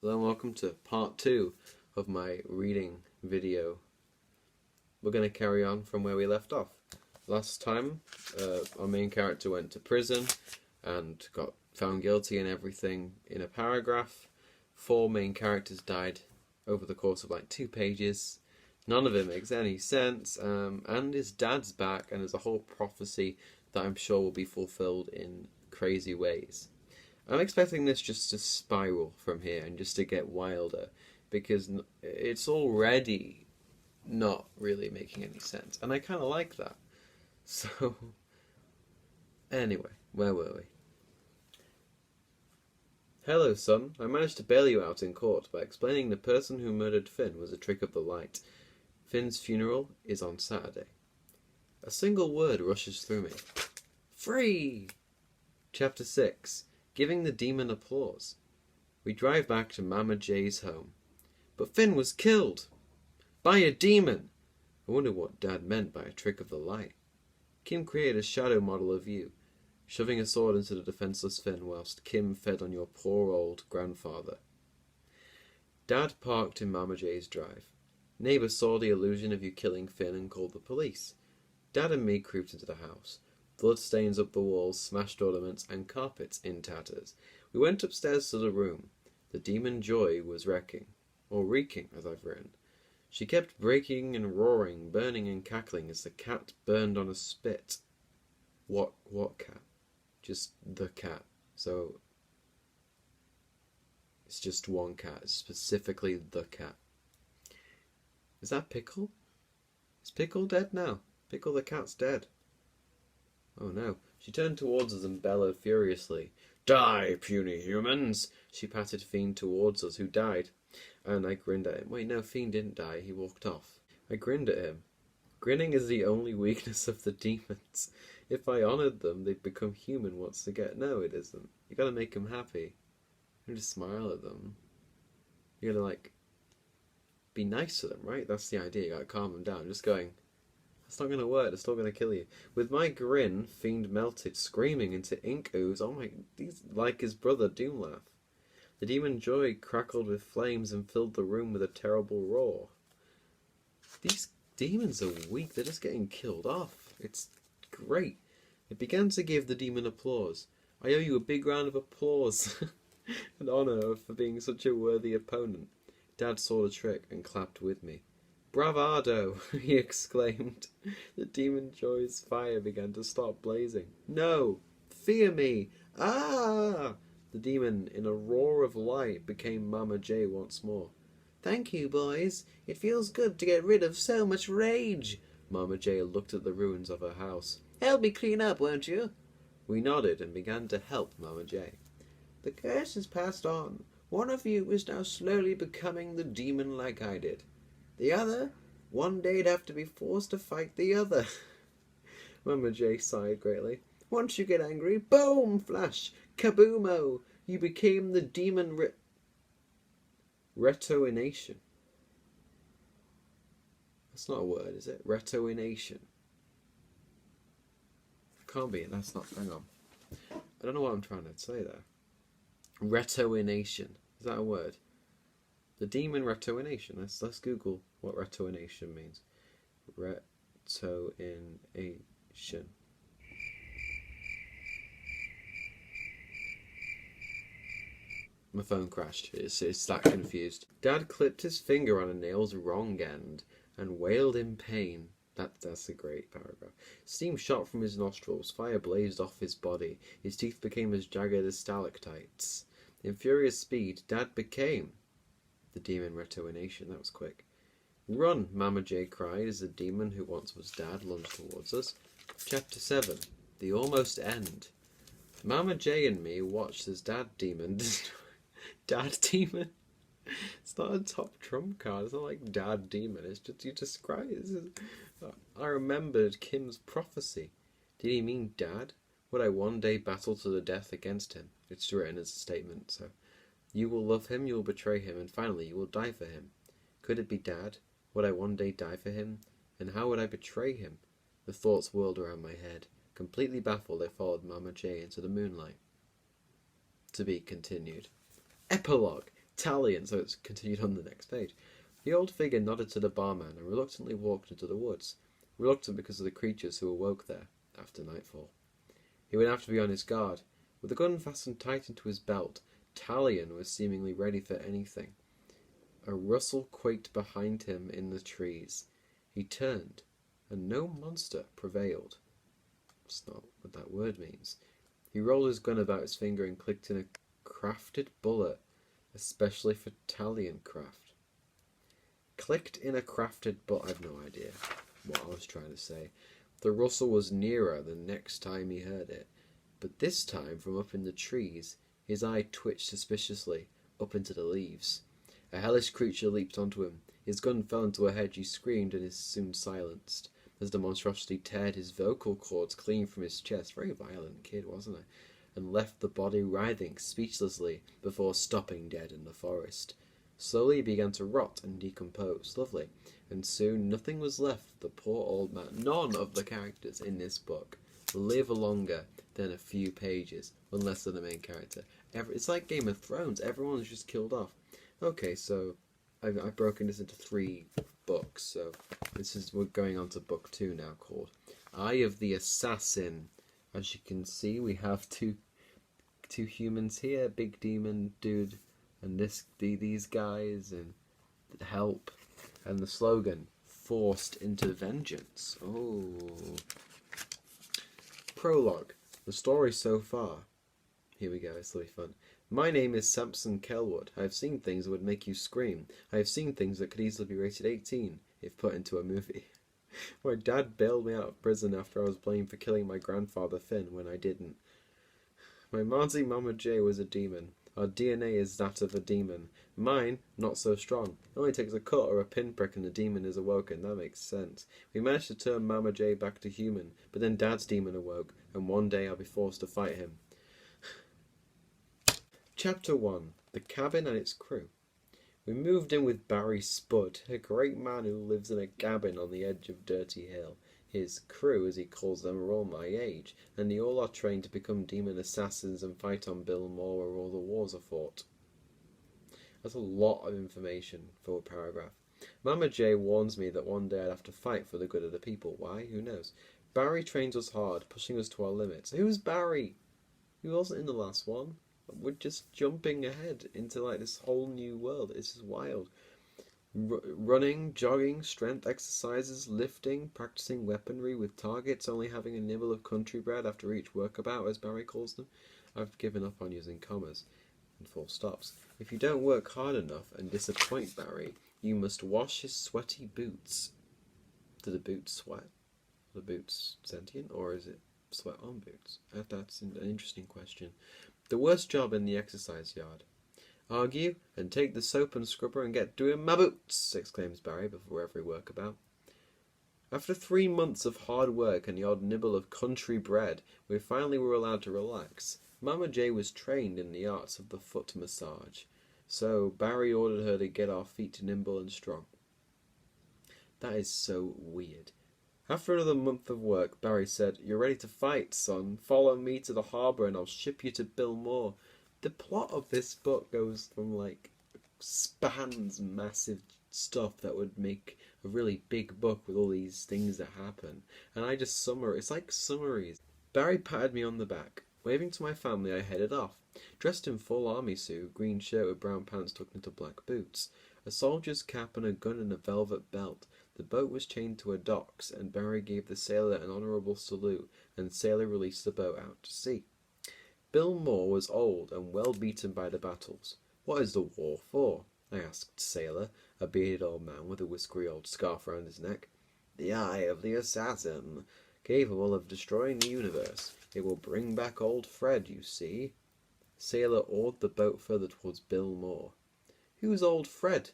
Hello and welcome to part 2 of my reading video. We're going to carry on from where we left off. Last time, our main character went to prison and got found guilty and everything in a paragraph. 4 main characters died over the course of like 2 pages. None of it makes any sense, and his dad's back, and there's a whole prophecy that I'm sure will be fulfilled in crazy ways. I'm expecting this just to spiral from here and just to get wilder, because it's already not really making any sense, and I kind of like that. So, anyway, where were we? Hello, son. I managed to bail you out in court by explaining the person who murdered Finn was a trick of the light. Finn's funeral is on Saturday. A single word rushes through me. Free! Chapter 6. Giving the demon applause. We drive back to Mama J's home. But Finn was killed! By a demon! I wonder what Dad meant by a trick of the light. Kim created a shadow model of you, shoving a sword into the defenseless Finn whilst Kim fed on your poor old grandfather. Dad parked in Mama J's drive. Neighbour saw the illusion of you killing Finn and called the police. Dad and me creeped into the house. Blood stains up the walls, smashed ornaments, and carpets in tatters. We went upstairs to the room. The demon Joy was wrecking, or reeking, as I've written. She kept breaking and roaring, burning and cackling as the cat burned on a spit. What cat? Just the cat. So, it's just one cat, specifically the cat. Is that Pickle? Is Pickle dead now? Pickle the cat's dead. Oh no. She turned towards us and bellowed furiously. Die, puny humans! She patted Fiend towards us, who died. And I grinned at him. Wait, no, Fiend didn't die. He walked off. I grinned at him. Grinning is the only weakness of the demons. If I honoured them, they'd become human once again. No, it isn't. You gotta make them happy. You just smile at them. You gotta, like, be nice to them, right? That's the idea. You gotta calm them down. Just going, that's not gonna work. They're still gonna kill you. With my grin, Fiend melted, screaming into ink ooze. Oh my, he's like his brother Doomlaugh. The demon Joy crackled with flames and filled the room with a terrible roar. These demons are weak. They're just getting killed off. It's great. It began to give the demon applause. I owe you a big round of applause. An honour for being such a worthy opponent. Dad saw the trick and clapped with me. Bravado! He exclaimed. The demon Joy's fire began to stop blazing. No! Fear me! Ah! The demon, in a roar of light, became Mama J once more. Thank you, boys. It feels good to get rid of so much rage. Mama J looked at the ruins of her house. Help me clean up, won't you? We nodded and began to help Mama J. The curse is passed on. One of you is now slowly becoming the demon like I did. The other, one day'd have to be forced to fight the other. Mama J sighed greatly. Once you get angry, boom, flash, kaboomo, you became the demon retoination. That's not a word, is it? Retoination. Can't be, that's not, hang on. I don't know what I'm trying to say there. Retoination. Is that a word? The demon retoination. Let's Google what retoination means. Retoination. My phone crashed. It's that confused. Dad clipped his finger on a nail's wrong end and wailed in pain. That's a great paragraph. Steam shot from his nostrils. Fire blazed off his body. His teeth became as jagged as stalactites. In furious speed, Dad became the demon retoination. That was quick. Run, Mama J cried as the demon who once was Dad lunged towards us. Chapter 7. The Almost End. Mama J and me watched as Dad Demon Dad Demon? It's not a top trump card. It's not like Dad Demon. It's just, you describe it. I remembered Kim's prophecy. Did he mean Dad? Would I one day battle to the death against him? It's written as a statement, so. You will love him, you will betray him, and finally you will die for him. Could it be Dad? Would I one day die for him? And how would I betray him? The thoughts whirled around my head. Completely baffled, I followed Mama J into the moonlight. To be continued. Epilogue. Talion, so it's continued on the next page. The old figure nodded to the barman and reluctantly walked into the woods, reluctant because of the creatures who awoke there after nightfall. He would have to be on his guard. With the gun fastened tight into his belt, Talion was seemingly ready for anything. A rustle quaked behind him in the trees. He turned, and no monster prevailed. That's not what that word means. He rolled his gun about his finger and clicked in a crafted bullet, especially for Talion craft. Clicked in a crafted bullet. I've no idea what I was trying to say. The rustle was nearer the next time he heard it, but this time from up in the trees, his eye twitched suspiciously up into the leaves. A hellish creature leaped onto him. His gun fell into a hedge. He screamed and is soon silenced as the monstrosity teared his vocal cords clean from his chest. Very violent kid, wasn't it? And left the body writhing speechlessly before stopping dead in the forest. Slowly he began to rot and decompose. Lovely. And soon nothing was left of the poor old man. None of the characters in this book live longer than a few pages, unless they're the main character. It's like Game of Thrones. Everyone's just killed off. Okay, so I've broken this into 3 books. So we're going on to book 2 now, called Eye of the Assassin. As you can see, we have two humans here, big demon dude, and these guys, and help, and the slogan, forced into vengeance. Oh. Prologue. The story so far. Here we go, it's really fun. My name is Samson Kelwood. I have seen things that would make you scream. I have seen things that could easily be rated 18 if put into a movie. My dad bailed me out of prison after I was blamed for killing my grandfather Finn when I didn't. My Marzi Mama J was a demon. Our DNA is that of a demon. Mine, not so strong. It only takes a cut or a pinprick and the demon is awoken. That makes sense. We managed to turn Mama J back to human, but then Dad's demon awoke, and one day I'll be forced to fight him. Chapter 1. The Cabin and its Crew. We moved in with Barry Spud, a great man who lives in a cabin on the edge of Dirty Hill. His crew, as he calls them, are all my age, and they all are trained to become demon assassins and fight on Bill Moor where all the wars are fought. That's a lot of information for a paragraph. Mama J warns me that one day I'd have to fight for the good of the people. Why? Who knows? Barry trains us hard, pushing us to our limits. Who's Barry? He wasn't in the last one. We're just jumping ahead into like this whole new world. This is wild. Running, jogging, strength exercises, lifting, practicing weaponry with targets, only having a nibble of country bread after each workabout, as Barry calls them. I've given up on using commas and full stops. If you don't work hard enough and disappoint Barry, you must wash his sweaty boots. Do the boots sweat? Are the boots sentient, or is it sweat on boots? That's an interesting question. The worst job in the exercise yard. Argue, and take the soap and scrubber and get doing my boots, exclaims Barry before every workabout. After 3 months of hard work and the odd nibble of country bread, we finally were allowed to relax. Mama J was trained in the arts of the foot massage, so Barry ordered her to get our feet nimble and strong. That is so weird. After another month of work, Barry said, "You're ready to fight, son. Follow me to the harbour and I'll ship you to Bill Moor." The plot of this book goes from spans massive stuff that would make a really big book with all these things that happen, and I just it's like summaries. Barry patted me on the back. Waving to my family, I headed off, dressed in full army suit, green shirt with brown pants tucked into black boots, a soldier's cap and a gun in a velvet belt. The boat was chained to a docks, and Barry gave the sailor an honourable salute, and the sailor released the boat out to sea. Bill Moor was old and well beaten by the battles. "What is the war for?" I asked Sailor, a bearded old man with a whiskery old scarf round his neck. "The Eye of the Assassin, capable of destroying the universe. It will bring back old Fred, you see." Sailor oared the boat further towards Bill Moor. "Who's old Fred?"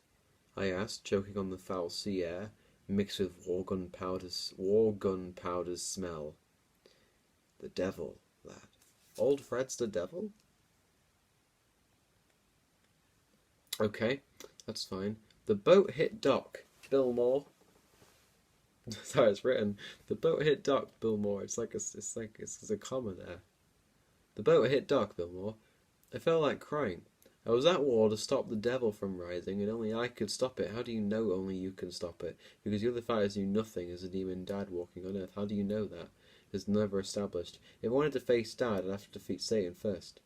I asked, choking on the foul sea air, mixed with war gun powder's smell. "The devil, lad. Old Fred's the devil?" Okay, that's fine. The boat hit dock, Bill Moor. That's how it's written. The boat hit dock, Bill Moor. It's a comma there. The boat hit dock, Bill Moor. I felt like crying. I was at war to stop the devil from rising, and only I could stop it. How do you know only you can stop it? Because the other fighters knew nothing as the demon Dad walking on Earth. How do you know that? It's never established. If I wanted to face Dad, I'd have to defeat Satan first.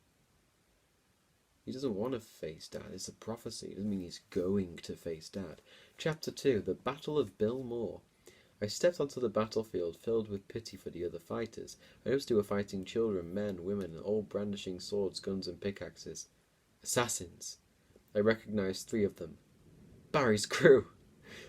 He doesn't want to face Dad. It's a prophecy. It doesn't mean he's going to face Dad. Chapter 2. The Battle of Bill Moore. I stepped onto the battlefield filled with pity for the other fighters. I noticed they were fighting children, men, women, all brandishing swords, guns, and pickaxes. Assassins. I recognized 3 of them. Barry's crew!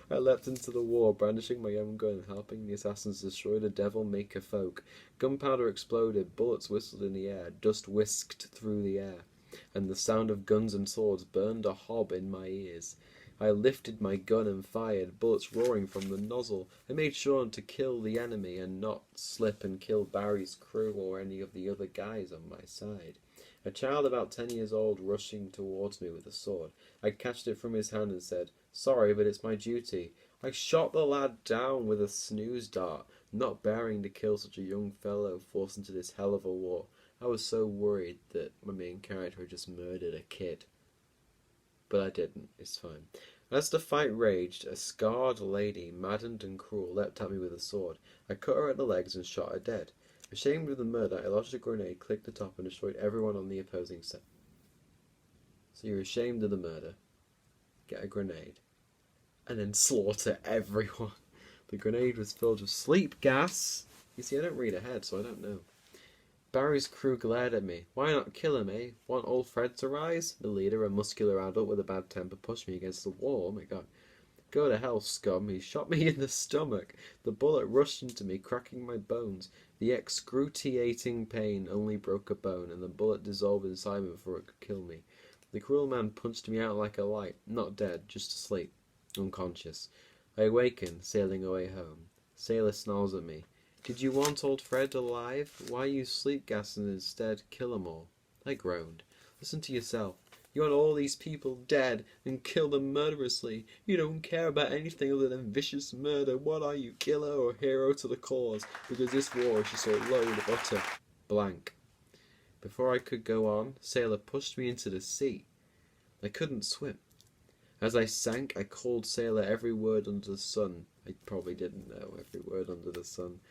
I leapt into the war, brandishing my own gun, helping the assassins destroy the devil-maker folk. Gunpowder exploded, bullets whistled in the air, dust whisked through the air, and the sound of guns and swords burned a hob in my ears. I lifted my gun and fired, bullets roaring from the nozzle. I made sure to kill the enemy and not slip and kill Barry's crew or any of the other guys on my side. A child about 10 years old rushing towards me with a sword. I catched it from his hand and said, "Sorry, but it's my duty." I shot the lad down with a snooze dart, not bearing to kill such a young fellow forced into this hell of a war. I was so worried that my main character had just murdered a kid. But I didn't. It's fine. As the fight raged, a scarred lady, maddened and cruel, leapt at me with a sword. I cut her at the legs and shot her dead. Ashamed of the murder, I lodged a grenade, clicked the top, and destroyed everyone on the opposing side. So you're ashamed of the murder, get a grenade, and then slaughter everyone. The grenade was filled with sleep gas. You see, I don't read ahead, so I don't know. Barry's crew glared at me. Why not kill him, eh? Want old Fred to rise? The leader, a muscular adult with a bad temper, pushed me against the wall. Oh my god. Go to hell, scum. He shot me in the stomach. The bullet rushed into me, cracking my bones. The excruciating pain only broke a bone, and the bullet dissolved inside me before it could kill me. The cruel man punched me out like a light. Not dead, just asleep. Unconscious. I awaken, sailing away home. Sailor snarls at me. Did you want old Fred alive? Why use sleep gas and instead kill 'em all? I groaned. Listen to yourself. You want all these people dead and kill them murderously. You don't care about anything other than vicious murder. What are you, killer or hero to the cause? Because this war is just a load of utter blank. Before I could go on, Sailor pushed me into the sea. I couldn't swim. As I sank, I called Sailor every word under the sun. I probably didn't know every word under the sun.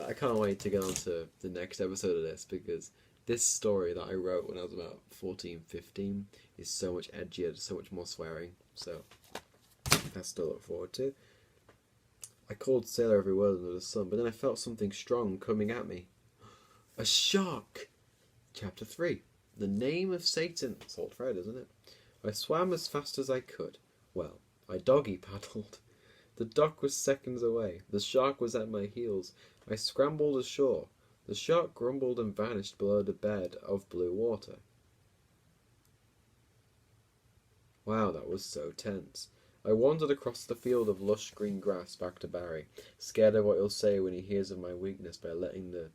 I can't wait to get on to the next episode of this, because this story that I wrote when I was about 14, 15 is so much edgier, so much more swearing, so that's to look forward to. I called Sailor every word under the sun, but then I felt something strong coming at me. A shark! Chapter 3. The Name of Satan. It's old Fred, isn't it? I swam as fast as I could. Well, I doggy paddled. The dock was seconds away. The shark was at my heels. I scrambled ashore. The shark grumbled and vanished below the bed of blue water. Wow, that was so tense. I wandered across the field of lush green grass back to Barry, scared of what he'll say when he hears of my weakness by letting the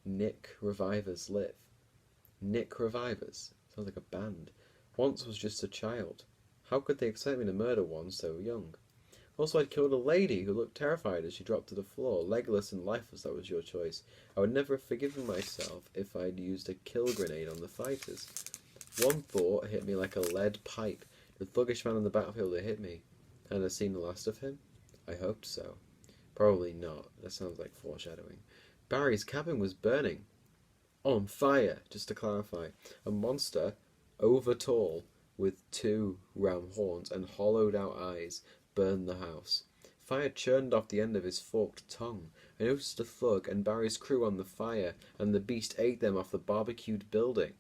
Nick Revivers live. Nick Revivers? Sounds like a band. Once was just a child. How could they expect me to murder one so young? Also, I'd killed a lady who looked terrified as she dropped to the floor, legless and lifeless. That was your choice. I would never have forgiven myself if I'd used a kill grenade on the fighters. One thought hit me like a lead pipe. The thuggish man on the battlefield had hit me. Had I seen the last of him? I hoped so. Probably not. That sounds like foreshadowing. Barry's cabin was burning. On fire, just to clarify. A monster, over tall, with 2 ram horns and hollowed out eyes, burned the house. Fire churned off the end of his forked tongue. I noticed a thug and Barry's crew on the fire, and the beast ate them off the barbecued building.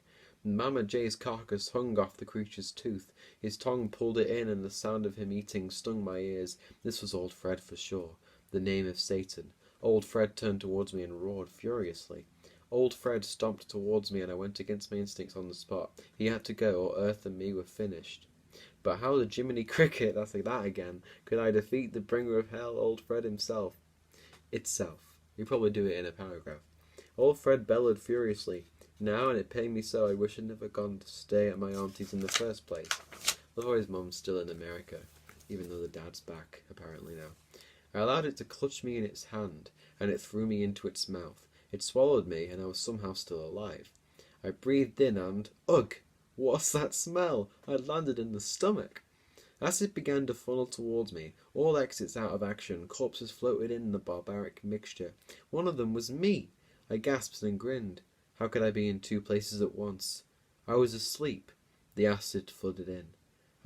Mama Jay's carcass hung off the creature's tooth. His tongue pulled it in, and the sound of him eating stung my ears. This was old Fred for sure. The name of Satan. Old Fred turned towards me and roared furiously. Old Fred stomped towards me, and I went against my instincts on the spot. He had to go, or Earth and me were finished. But how the Jiminy Cricket, that's like that again, could I defeat the bringer of hell, old Fred himself? Itself. We probably do it in a paragraph. Old Fred bellowed furiously. Now, and it pained me so, I wish I'd never gone to stay at my auntie's in the first place. Love how his mum's still in America, even though the dad's back, apparently now. I allowed it to clutch me in its hand, and it threw me into its mouth. It swallowed me, and I was somehow still alive. I breathed in and, ugh, what's that smell? I landed in the stomach. As it began to funnel towards me, all exits out of action, corpses floated in the barbaric mixture. One of them was me. I gasped and grinned. How could I be in two places at once? I was asleep. The acid flooded in.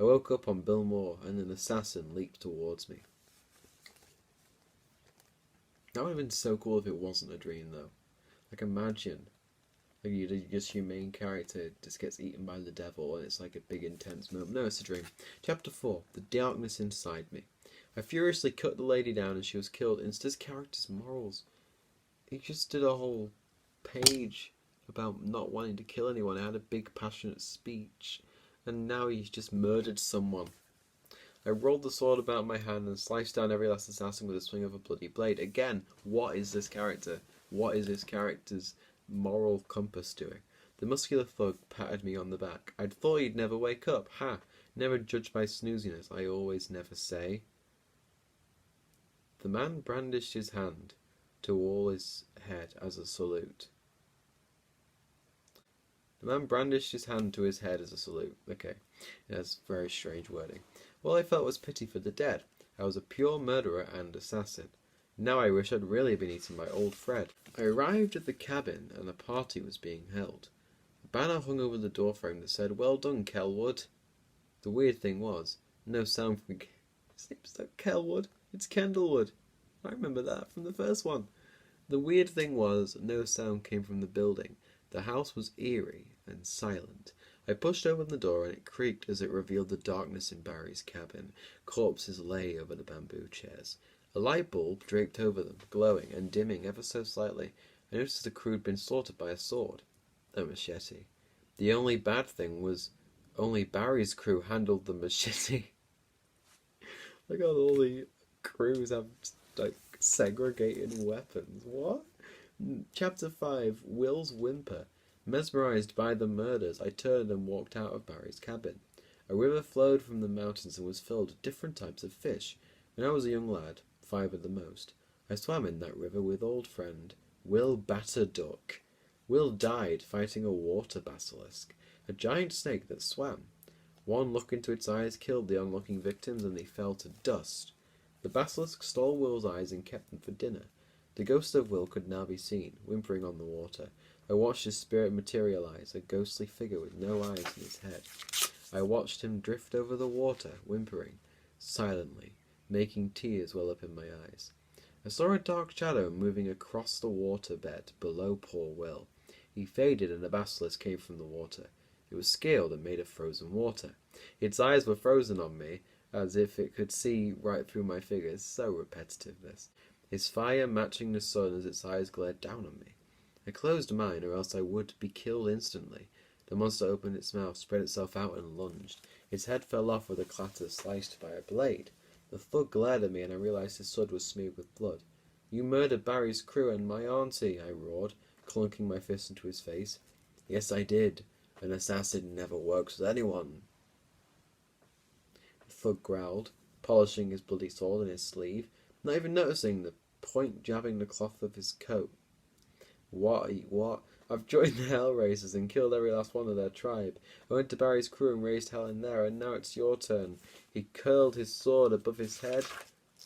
I woke up on Bill Moore, and an assassin leaped towards me. That would have been so cool if it wasn't a dream, though. Like, imagine, like, your main character just gets eaten by the devil, and it's like a big intense moment. No, it's a dream. Chapter 4, The Darkness Inside Me. I furiously cut the lady down, and she was killed. And it's this character's morals. He just did a whole page about not wanting to kill anyone. He had a big passionate speech, and now he's just murdered someone. I rolled the sword about my hand and sliced down every last assassin with a swing of a bloody blade. Again, what is this character? What is this character's moral compass doing? The muscular thug patted me on the back. I'd thought he'd never wake up. Ha! Never judge by snooziness. I always never say. The man brandished his hand to all his head as a salute. The man brandished his hand to his head as a salute. Okay, that's very strange wording. All I felt was pity for the dead. I was a pure murderer and assassin. Now I wish I'd really been eaten by old Fred. I arrived at the cabin and a party was being held. A banner hung over the doorframe that said, "Well done, Kelwood." The weird thing was, no sound from... His name's not Kelwood, it's Kendallwood. I remember that from the first one. The weird thing was, no sound came from the building. The house was eerie and silent. I pushed open the door and it creaked as it revealed the darkness in Barry's cabin. Corpses lay over the bamboo chairs. A light bulb draped over them, glowing and dimming ever so slightly. I noticed the crew had been slaughtered by a sword. A machete. The only bad thing was only Barry's crew handled the machete. Look how all the crews have, like, segregated weapons. What? Chapter 5, Will's Whimper. Mesmerized by the murders, I turned and walked out of Barry's cabin. A river flowed from the mountains and was filled with different types of fish. When I was a young lad, 5 at the most, I swam in that river with old friend Will Batterduck. Will died fighting a water basilisk, a giant snake that swam. One look into its eyes killed the onlooking victims and they fell to dust. The basilisk stole Will's eyes and kept them for dinner. The ghost of Will could now be seen, whimpering on the water. I watched his spirit materialize, a ghostly figure with no eyes in his head. I watched him drift over the water, whimpering, silently, making tears well up in my eyes. I saw a dark shadow moving across the water bed below poor Will. He faded and a basilisk came from the water. It was scaled and made of frozen water. Its eyes were frozen on me, as if it could see right through my figures. So repetitive, this. His fire matching the sun as its eyes glared down on me. I closed mine, or else I would be killed instantly. The monster opened its mouth, spread itself out, and lunged. Its head fell off with a clatter, sliced by a blade. The thug glared at me, and I realized his sword was smeared with blood. "You murdered Barry's crew and my auntie," I roared, clunking my fist into his face. "Yes, I did. An assassin never works with anyone." The thug growled, polishing his bloody sword in his sleeve, not even noticing the point jabbing the cloth of his coat. What? I've joined the Hellraisers and killed every last one of their tribe. I went to Barry's crew and raised hell in there, and now it's your turn. He curled his sword above his head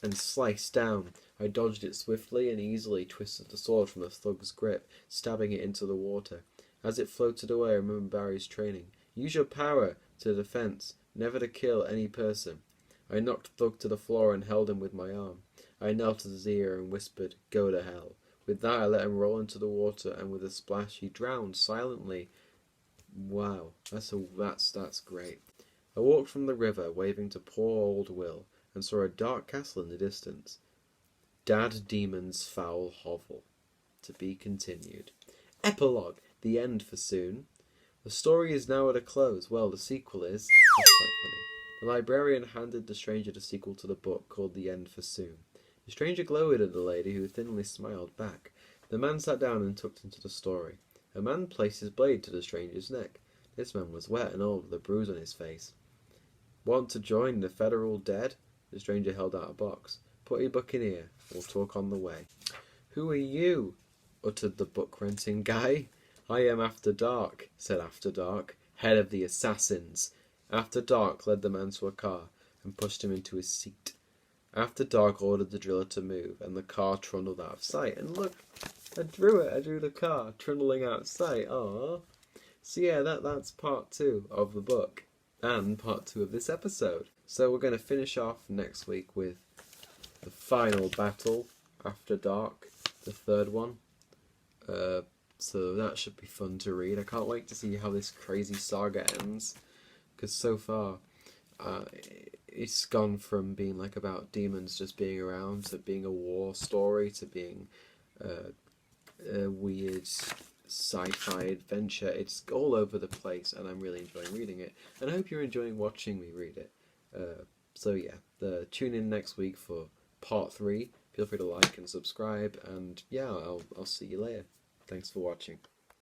and sliced down. I dodged it swiftly and easily, twisted the sword from the thug's grip, stabbing it into the water. As it floated away, I remembered Barry's training. Use your power to defense, never to kill any person. I knocked the thug to the floor and held him with my arm. I knelt at his ear and whispered, "Go to hell." With that, I let him roll into the water, and with a splash, he drowned silently. Wow, that's great. I walked from the river, waving to poor old Will, and saw a dark castle in the distance. Dad Demon's Foul Hovel. To be continued. Epilogue. The end for soon. The story is now at a close. Well, the sequel is. That's quite funny. The librarian handed the stranger the sequel to the book called The End for Soon. The stranger glowered at the lady, who thinly smiled back. The man sat down and took into the story. A man placed his blade to the stranger's neck. This man was wet and old, with a bruise on his face. "Want to join the Federal Dead?" The stranger held out a box. "Put your book in here. We'll talk on the way." "Who are you?" uttered the book-renting guy. I am After Dark, said After Dark, head of the assassins. After Dark led the man to a car and pushed him into his seat. After Dark ordered the driller to move, and the car trundled out of sight. And look, I drew it. I drew the car trundling out of sight. Aww. So yeah, that's part 2 of the book, and part 2 of this episode. So we're going to finish off next week with the final battle, After Dark, the 3rd one. So that should be fun to read. I can't wait to see how this crazy saga ends, because so far it's gone from being like about demons just being around to being a war story to being a weird sci-fi adventure. It's all over the place, and I'm really enjoying reading it, and I hope you're enjoying watching me read it. So yeah, tune in next week for part 3. Feel free to like and subscribe, and yeah, I'll see you later. Thanks for watching.